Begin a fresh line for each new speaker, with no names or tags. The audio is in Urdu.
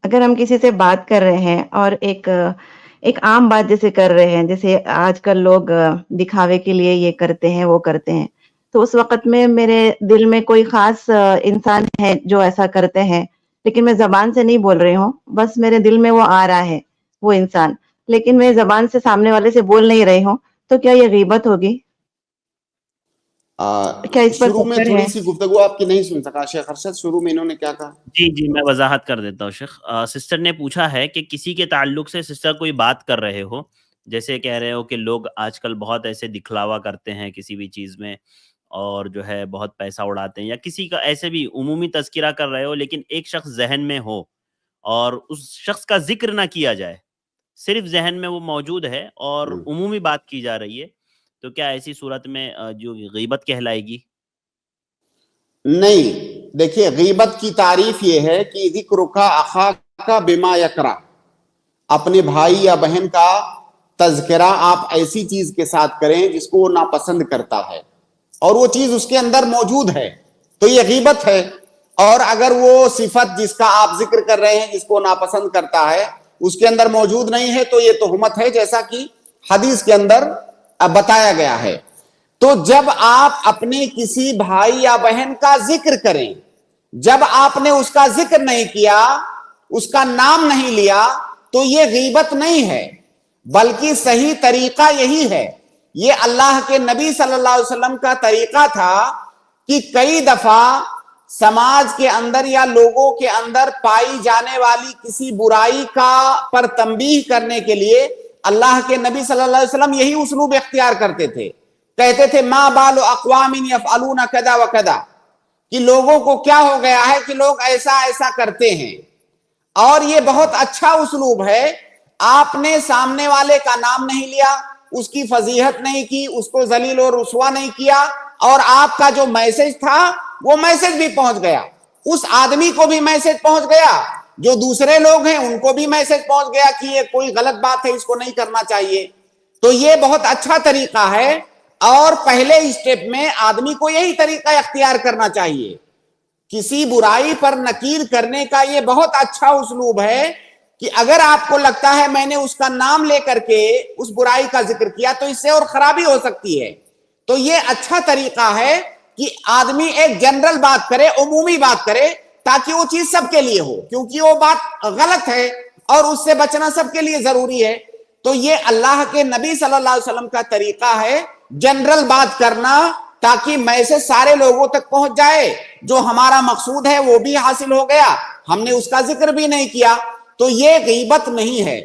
اگر ہم کسی سے بات کر رہے ہیں اور ایک عام بات جیسے کر رہے ہیں، جیسے آج کل لوگ دکھاوے کے لیے یہ کرتے ہیں وہ کرتے ہیں، تو اس وقت میں میرے دل میں کوئی خاص انسان ہے جو ایسا کرتے ہیں، لیکن میں زبان سے نہیں بول رہی ہوں، بس میرے دل میں وہ آ رہا ہے وہ انسان، لیکن میں زبان سے سامنے والے سے بول نہیں رہی ہوں، تو کیا یہ غیبت ہوگی؟ کیا اس پر
شروع میں
فکر
تھوڑی
ہے؟
سی گفتگو آپ کی نہیں سن سکا شیخ ارشد، شروع میں انہوں نے کیا کہا؟
جی میں وضاحت کر دیتا ہوں شیخ. سسٹر نے پوچھا ہے کہ کسی کے تعلق سے سسٹر کوئی بات کر رہے ہو، جیسے کہہ رہے ہو کہ لوگ آج کل بہت ایسے دکھلاوا کرتے ہیں کسی بھی چیز میں، اور جو ہے بہت پیسہ اڑاتے ہیں، یا کسی کا ایسے بھی عمومی تذکرہ کر رہے ہو، لیکن ایک شخص ذہن میں ہو اور اس شخص کا ذکر نہ کیا جائے، صرف ذہن میں وہ موجود ہے اور عمومی بات کی جا رہی ہے، تو کیا ایسی صورت میں جو غیبت کہلائے گی؟
نہیں، دیکھیے غیبت کی تعریف یہ ہے کہ ذکرک اخاک بما یکرہ، اپنے بھائی یا بہن کا تذکرہ آپ ایسی چیز کے ساتھ کریں جس کو وہ ناپسند کرتا ہے اور وہ چیز اس کے اندر موجود ہے، تو یہ غیبت ہے. اور اگر وہ صفت جس کا آپ ذکر کر رہے ہیں جس کو ناپسند کرتا ہے اس کے اندر موجود نہیں ہے تو یہ تہمت ہے، جیسا کہ حدیث کے اندر بتایا گیا ہے. تو جب آپ اپنے کسی بھائی یا بہن کا ذکر کریں، جب آپ نے اس کا ذکر نہیں کیا، اس کا نام نہیں لیا، تو یہ غیبت نہیں ہے، بلکہ صحیح طریقہ یہی ہے. یہ اللہ کے نبی صلی اللہ علیہ وسلم کا طریقہ تھا کہ کئی دفعہ سماج کے اندر یا لوگوں کے اندر پائی جانے والی کسی برائی کا پر تنبیہ کرنے کے لیے اللہ کے نبی صلی اللہ علیہ وسلم یہی اسلوب اختیار کرتے تھے. کہتے تھے ما بال اقوام یفعلون کذا و کذا، کہ لوگوں کو کیا ہو گیا ہے کہ لوگ ایسا ایسا کرتے ہیں. اور یہ بہت اچھا اسلوب ہے، آپ نے سامنے والے کا نام نہیں لیا، اس کی فضیحت نہیں کی، اس کو ذلیل و رسوا نہیں کیا، اور آپ کا جو میسج تھا وہ میسج بھی پہنچ گیا، اس آدمی کو بھی میسج پہنچ گیا، جو دوسرے لوگ ہیں ان کو بھی میسج پہنچ گیا کہ یہ کوئی غلط بات ہے، اس کو نہیں کرنا چاہیے. تو یہ بہت اچھا طریقہ ہے، اور پہلے اسٹیپ میں آدمی کو یہی طریقہ اختیار کرنا چاہیے. کسی برائی پر نکیر کرنے کا یہ بہت اچھا اسلوب ہے کہ اگر آپ کو لگتا ہے میں نے اس کا نام لے کر کے اس برائی کا ذکر کیا تو اس سے اور خرابی ہو سکتی ہے، تو یہ اچھا طریقہ ہے کہ آدمی ایک جنرل بات کرے، عمومی بات کرے، تاکہ وہ چیز سب کے لیے ہو، کیونکہ وہ بات غلط ہے اور اس سے بچنا سب کے لیے ضروری ہے. تو یہ اللہ کے نبی صلی اللہ علیہ وسلم کا طریقہ ہے، جنرل بات کرنا، تاکہ میسج سارے لوگوں تک پہنچ جائے، جو ہمارا مقصود ہے وہ بھی حاصل ہو گیا، ہم نے اس کا ذکر بھی نہیں کیا. تو یہ غیبت نہیں ہے.